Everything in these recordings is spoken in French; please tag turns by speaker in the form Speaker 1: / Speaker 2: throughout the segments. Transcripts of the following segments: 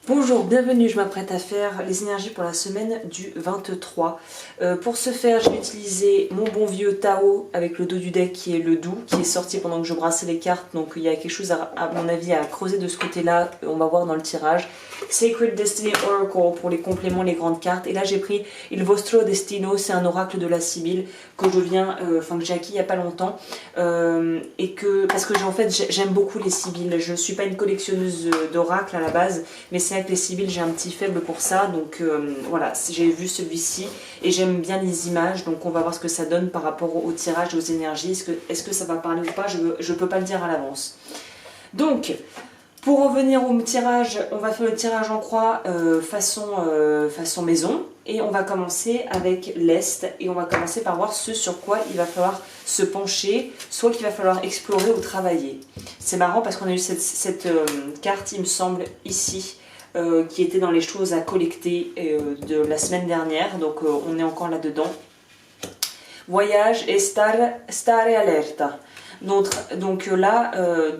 Speaker 1: Bonjour, bienvenue, je m'apprête à faire les énergies pour la semaine du 23. Pour ce faire, je vais utiliser mon bon vieux Tao avec le dos du deck qui est le doux, qui est sorti pendant que je brassais les cartes, donc il y a quelque chose à mon avis à creuser de ce côté-là, on va voir dans le tirage. Sacred Destiny Oracle pour les compléments, les grandes cartes, et là j'ai pris Il Vostro Destino, c'est un oracle de la Sibylle que que j'ai acquis il n'y a pas longtemps, parce que en fait j'aime beaucoup les Sibylles, je ne suis pas une collectionneuse d'oracles à la base, mais c'est avec les Sibylles j'ai un petit faible pour ça, donc voilà, j'ai vu celui-ci et j'aime bien les images, donc on va voir ce que ça donne par rapport au tirage et aux énergies, est-ce que ça va parler ou pas, je ne peux pas le dire à l'avance. Donc, pour en venir au tirage, on va faire le tirage en croix façon maison, et on va commencer avec l'Est, et on va commencer par voir ce sur quoi il va falloir se pencher, soit qu'il va falloir explorer ou travailler. C'est marrant parce qu'on a eu cette carte, il me semble, ici, qui était dans les choses à collecter de la semaine dernière, donc on est encore là-dedans. Voyage et stare alerta. Donc là,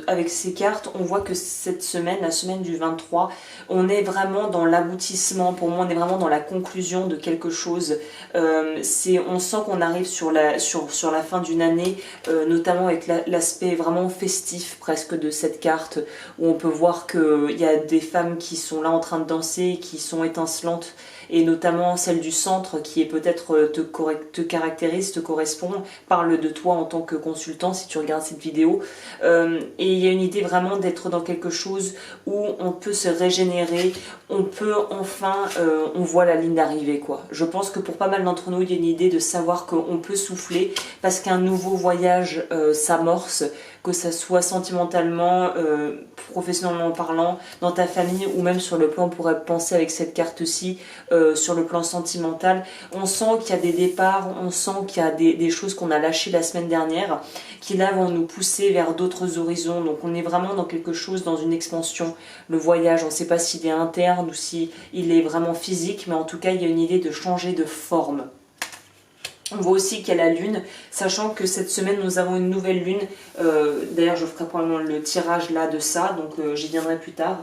Speaker 1: avec ces cartes, on voit que cette semaine, la semaine du 23, on est vraiment dans l'aboutissement. Pour moi, on est vraiment dans la conclusion de quelque chose. On sent qu'on arrive sur la fin d'une année, notamment avec l'aspect vraiment festif presque de cette carte, où on peut voir qu'il y a des femmes qui sont là en train de danser, qui sont étincelantes, et notamment celle du centre qui est peut-être te caractérise, te correspond, parle de toi en tant que consultant si tu regardes cette vidéo. Et il y a une idée vraiment d'être dans quelque chose où on peut se régénérer, on peut enfin, on voit la ligne d'arrivée quoi. Je pense que pour pas mal d'entre nous, il y a une idée de savoir qu'on peut souffler parce qu'un nouveau voyage s'amorce, que ça soit sentimentalement, professionnellement parlant, dans ta famille ou même sur le plan, on pourrait penser avec cette carte-ci, sur le plan sentimental. On sent qu'il y a des départs, on sent qu'il y a des choses qu'on a lâchées la semaine dernière, qui là vont nous pousser vers d'autres horizons. Donc on est vraiment dans quelque chose, dans une expansion. Le voyage, on ne sait pas s'il est interne ou s'il est vraiment physique, mais en tout cas il y a une idée de changer de forme. On voit aussi qu'il y a la lune, sachant que cette semaine nous avons une nouvelle lune, d'ailleurs je ferai probablement le tirage là de ça, donc j'y viendrai plus tard.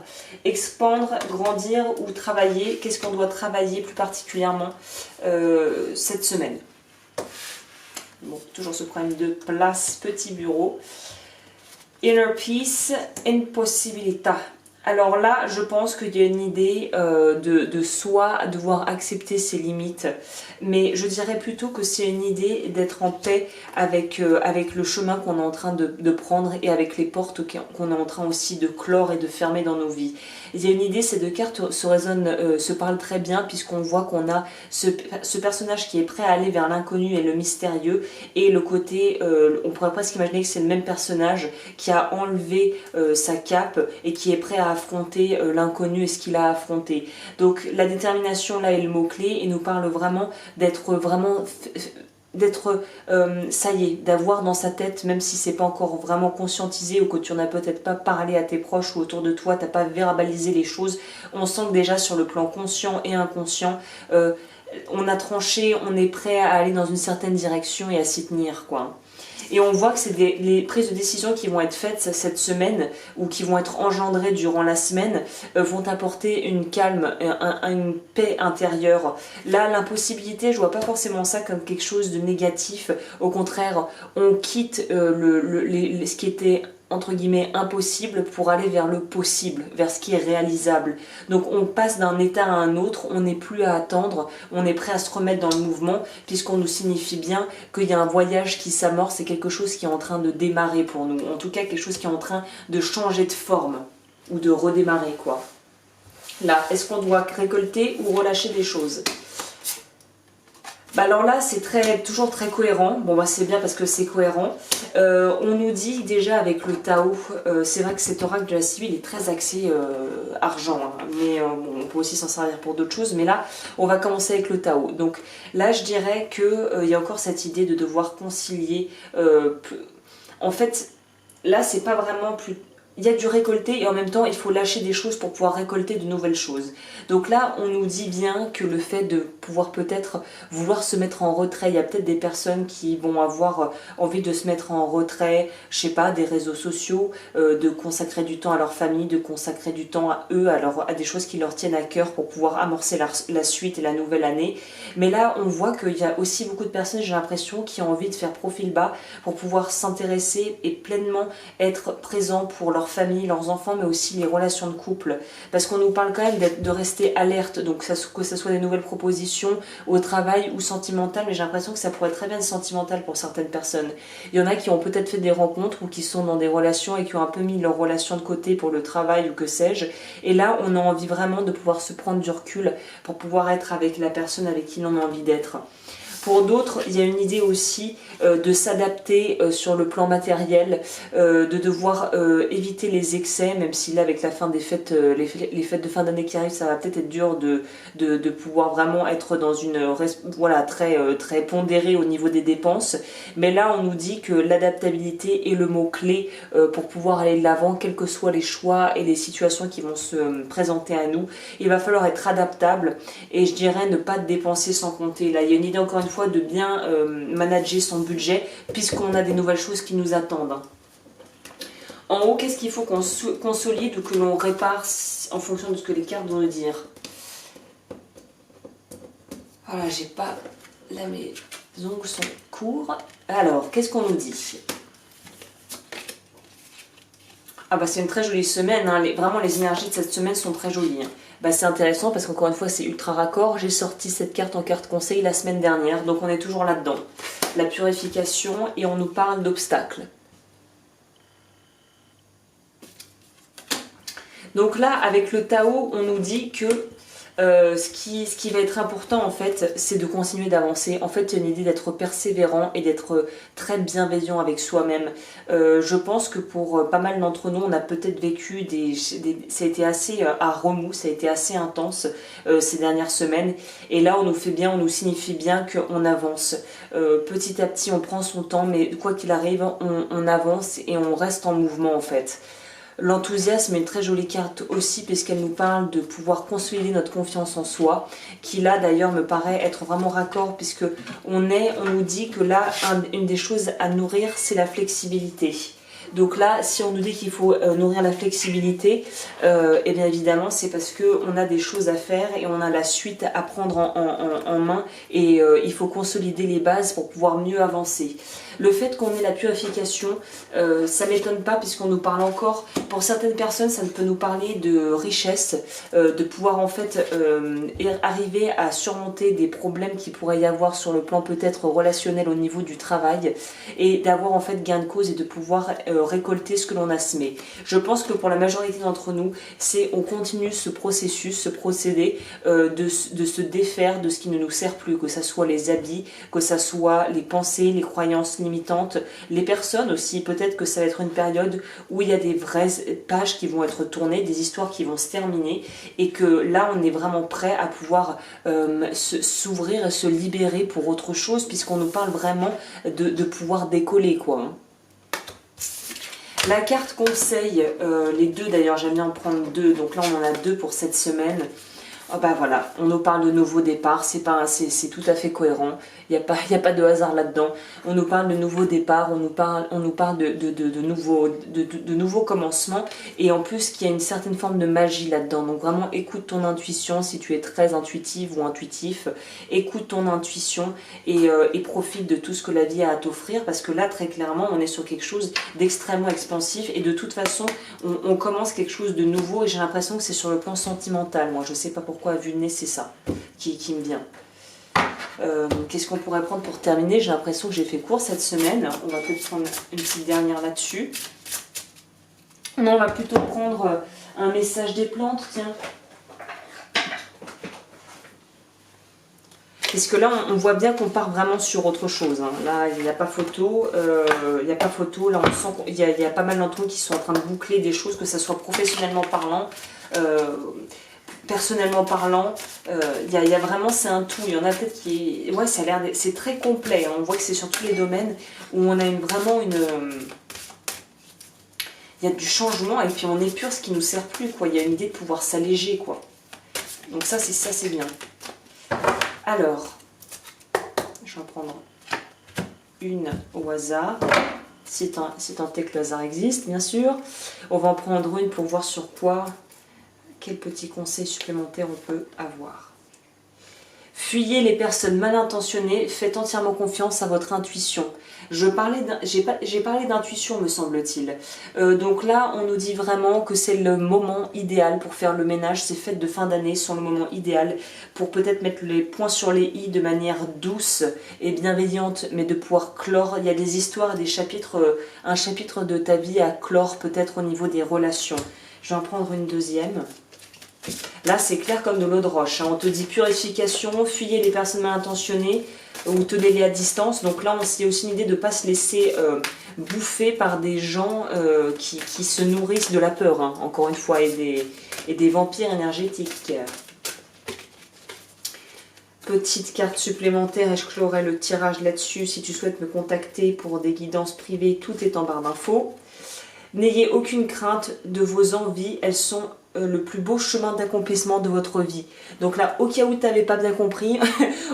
Speaker 1: Expandre, grandir ou travailler, qu'est-ce qu'on doit travailler plus particulièrement cette semaine? Bon, toujours ce problème de place, petit bureau. Inner peace, impossibilita. Alors là, je pense qu'il y a une idée de soi, devoir accepter ses limites. Mais je dirais plutôt que c'est une idée d'être en paix avec le chemin qu'on est en train de prendre et avec les portes qu'on est en train aussi de clore et de fermer dans nos vies. Il y a une idée, ces deux cartes se parlent très bien puisqu'on voit qu'on a ce personnage qui est prêt à aller vers l'inconnu et le mystérieux, et le côté, on pourrait presque imaginer que c'est le même personnage qui a enlevé sa cape et qui est prêt à affronter l'inconnu et ce qu'il a affronté. Donc la détermination là est le mot-clé et nous parle vraiment ça y est, d'avoir dans sa tête, même si c'est pas encore vraiment conscientisé ou que tu n'en as peut-être pas parlé à tes proches ou autour de toi, t'as pas verbalisé les choses, on sent que déjà sur le plan conscient et inconscient, on a tranché, on est prêt à aller dans une certaine direction et à s'y tenir quoi. Et on voit que c'est les prises de décision qui vont être faites cette semaine ou qui vont être engendrées durant la semaine vont apporter une calme, une paix intérieure. Là, l'impossibilité, je vois pas forcément ça comme quelque chose de négatif. Au contraire, on quitte ce qui était entre guillemets impossible pour aller vers le possible, vers ce qui est réalisable. Donc on passe d'un état à un autre, on n'est plus à attendre, on est prêt à se remettre dans le mouvement puisqu'on nous signifie bien qu'il y a un voyage qui s'amorce et quelque chose qui est en train de démarrer pour nous. En tout cas quelque chose qui est en train de changer de forme ou de redémarrer quoi. Là, est-ce qu'on doit récolter ou relâcher des choses? Bah alors là c'est toujours très cohérent, bon bah c'est bien parce que c'est cohérent. On nous dit déjà avec le Tao, c'est vrai que cet oracle de la Sibylle est très axé argent, hein, mais bon, on peut aussi s'en servir pour d'autres choses, mais là on va commencer avec le Tao. Donc là je dirais qu'il y a encore cette idée de devoir concilier, en fait là c'est pas vraiment plus il y a du récolté et en même temps il faut lâcher des choses pour pouvoir récolter de nouvelles choses. Donc là on nous dit bien que le fait de pouvoir peut-être vouloir se mettre en retrait, il y a peut-être des personnes qui vont avoir envie de se mettre en retrait, je sais pas, des réseaux sociaux, de consacrer du temps à leur famille, de consacrer du temps à eux, à des choses qui leur tiennent à cœur pour pouvoir amorcer la suite et la nouvelle année. Mais là on voit qu'il y a aussi beaucoup de personnes, j'ai l'impression, qui ont envie de faire profil bas pour pouvoir s'intéresser et pleinement être présent pour leur famille, leurs enfants, mais aussi les relations de couple. Parce qu'on nous parle quand même de rester alerte, donc que ce soit des nouvelles propositions au travail ou sentimentales, mais j'ai l'impression que ça pourrait être très bien sentimental pour certaines personnes. Il y en a qui ont peut-être fait des rencontres ou qui sont dans des relations et qui ont un peu mis leurs relations de côté pour le travail ou que sais-je. Et là, on a envie vraiment de pouvoir se prendre du recul pour pouvoir être avec la personne avec qui l'on a envie d'être. Pour d'autres, il y a une idée aussi de s'adapter sur le plan matériel, de devoir éviter les excès, même si là avec la fin des fêtes, les fêtes de fin d'année qui arrivent, ça va peut-être être dur de pouvoir vraiment être dans une voilà très pondéré au niveau des dépenses. Mais là on nous dit que l'adaptabilité est le mot clé pour pouvoir aller de l'avant, quels que soient les choix et les situations qui vont se présenter à nous. Il va falloir être adaptable et je dirais ne pas dépenser sans compter. Là il y a une idée encore une fois de bien manager son budget puisqu'on a des nouvelles choses qui nous attendent. En haut, qu'est-ce qu'il faut qu'on consolide ou que l'on répare en fonction de ce que les cartes vont nous dire? Voilà, j'ai pas... Là, mes ongles sont courts. Alors, qu'est-ce qu'on nous dit? Ah bah c'est une très jolie semaine, hein. Vraiment les énergies de cette semaine sont très jolies. Hein. Bah c'est intéressant parce qu'encore une fois c'est ultra raccord. J'ai sorti cette carte en carte conseil la semaine dernière, donc on est toujours là-dedans. La purification et on nous parle d'obstacles. Donc là avec le Tao on nous dit que ce qui va être important en fait, c'est de continuer d'avancer. En fait, il y a une idée d'être persévérant et d'être très bienveillant avec soi-même. Je pense que pour pas mal d'entre nous, on a peut-être vécu ça a été assez à remous, ça a été assez intense ces dernières semaines. Et là, on nous signifie bien qu'on avance. Petit à petit, on prend son temps, mais quoi qu'il arrive, on avance et on reste en mouvement en fait. L'enthousiasme est une très jolie carte aussi puisqu'elle nous parle de pouvoir consolider notre confiance en soi, qui là d'ailleurs me paraît être vraiment raccord puisque on nous dit que là une des choses à nourrir c'est la flexibilité. Donc là, si on nous dit qu'il faut nourrir la flexibilité, et bien évidemment c'est parce qu'on a des choses à faire et on a la suite à prendre en main et il faut consolider les bases pour pouvoir mieux avancer. Le fait qu'on ait la purification, ça ne m'étonne pas puisqu'on nous parle encore, pour certaines personnes ça peut nous parler de richesse, de pouvoir en fait arriver à surmonter des problèmes qui pourrait y avoir sur le plan peut-être relationnel au niveau du travail et d'avoir en fait gain de cause et de pouvoir récolter ce que l'on a semé. Je pense que pour la majorité d'entre nous, on continue ce processus, ce procédé de se défaire de ce qui ne nous sert plus, que ce soit les habits, que ce soit les pensées, les croyances limitantes, les personnes aussi. Peut-être que ça va être une période où il y a des vraies pages qui vont être tournées, des histoires qui vont se terminer et que là on est vraiment prêt à pouvoir s'ouvrir et se libérer pour autre chose puisqu'on nous parle vraiment de pouvoir décoller quoi. Hein. La carte conseil, les deux d'ailleurs, j'aime bien en prendre deux, donc là on en a deux pour cette semaine. Oh bah voilà, on nous parle de nouveau départ, c'est tout à fait cohérent, il n'y a pas de hasard là-dedans. On nous parle de nouveau départ, on nous parle de nouveaux commencements et en plus qu'il y a une certaine forme de magie là-dedans. Donc vraiment écoute ton intuition si tu es très intuitive ou intuitif, écoute ton intuition et profite de tout ce que la vie a à t'offrir parce que là très clairement on est sur quelque chose d'extrêmement expansif et de toute façon on commence quelque chose de nouveau et j'ai l'impression que c'est sur le plan sentimental. Moi je sais pas pourquoi à vue de nez c'est ça qui me vient. Qu'est-ce qu'on pourrait prendre pour terminer? J'ai l'impression que j'ai fait court cette semaine. On va peut-être prendre une petite dernière là-dessus. Non, on va plutôt prendre un message des plantes, tiens. Parce que là, on voit bien qu'on part vraiment sur autre chose. Hein. Là, il n'y a pas photo. Il n'y a pas photo. Là, on sent qu'il y a pas mal d'entre nous qui sont en train de boucler des choses, que ça soit professionnellement parlant. Personnellement parlant, il y a vraiment, c'est un tout. Il y en a peut-être qui... Ouais, ça a l'air... C'est très complet. Hein. On voit que c'est sur tous les domaines où on a vraiment une... il y a du changement et puis on épure ce qui nous sert plus, quoi. Il y a une idée de pouvoir s'alléger, quoi. Donc ça c'est bien. Alors, je vais en prendre une au hasard. Si tant est que le hasard existe, bien sûr. On va en prendre une pour voir sur quoi, quel petit conseil supplémentaire on peut avoir. Fuyez les personnes mal intentionnées, faites entièrement confiance à votre intuition. J'ai parlé d'intuition, me semble-t-il. Donc là, on nous dit vraiment que c'est le moment idéal pour faire le ménage. Ces fêtes de fin d'année sont le moment idéal pour peut-être mettre les points sur les i de manière douce et bienveillante, mais de pouvoir clore. Il y a des histoires, des chapitres, un chapitre de ta vie à clore peut-être au niveau des relations. Je vais en prendre une deuxième. Là, c'est clair comme de l'eau de roche. On te dit purification, fuyez les personnes mal intentionnées ou tenez-les à distance. Donc là, il y a aussi une idée de ne pas se laisser bouffer par des gens qui se nourrissent de la peur, hein, encore une fois, et des vampires énergétiques. Petite carte supplémentaire et je clorai le tirage là-dessus. Si tu souhaites me contacter pour des guidances privées, tout est en barre d'infos. N'ayez aucune crainte de vos envies, elles sont le plus beau chemin d'accomplissement de votre vie. Donc là, au cas où tu n'avais pas bien compris,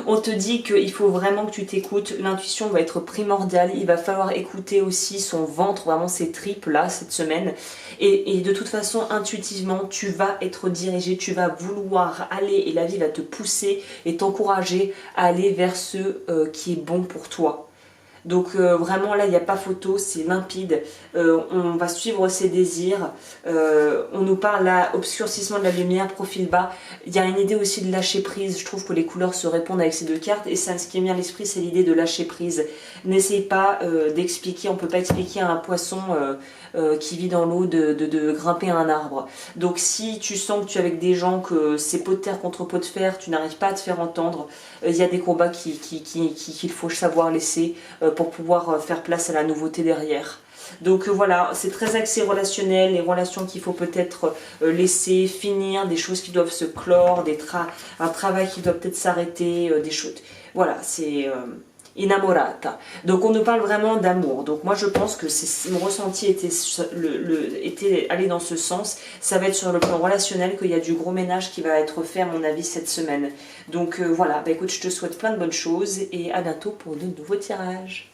Speaker 1: on te dit qu'il faut vraiment que tu t'écoutes. L'intuition va être primordiale. Il va falloir écouter aussi son ventre, vraiment ses tripes là, cette semaine. Et de toute façon, intuitivement, tu vas être dirigé, tu vas vouloir aller et la vie va te pousser et t'encourager à aller vers ce qui est bon pour toi. Donc vraiment là il n'y a pas photo, c'est limpide, on va suivre ses désirs, on nous parle là, obscurcissement de la lumière, profil bas, il y a une idée aussi de lâcher prise, je trouve que les couleurs se répondent avec ces deux cartes et ça, ce qui est bien à l'esprit c'est l'idée de lâcher prise. N'essaye pas d'expliquer, on ne peut pas expliquer à un poisson qui vit dans l'eau de grimper à un arbre. Donc si tu sens que tu es avec des gens, que c'est pot de terre contre pot de fer, tu n'arrives pas à te faire entendre, il y a des combats qu'il faut savoir laisser pour pouvoir faire place à la nouveauté derrière. Donc voilà, c'est très axé relationnel, les relations qu'il faut peut-être laisser finir, des choses qui doivent se clore, un travail qui doit peut-être s'arrêter, des choses. Voilà, c'est innamorata. Donc on nous parle vraiment d'amour. Donc moi je pense que mon ressenti était allé dans ce sens. Ça va être sur le plan relationnel qu'il y a du gros ménage qui va être fait à mon avis cette semaine. Donc voilà, écoute, je te souhaite plein de bonnes choses et à bientôt pour de nouveaux tirages.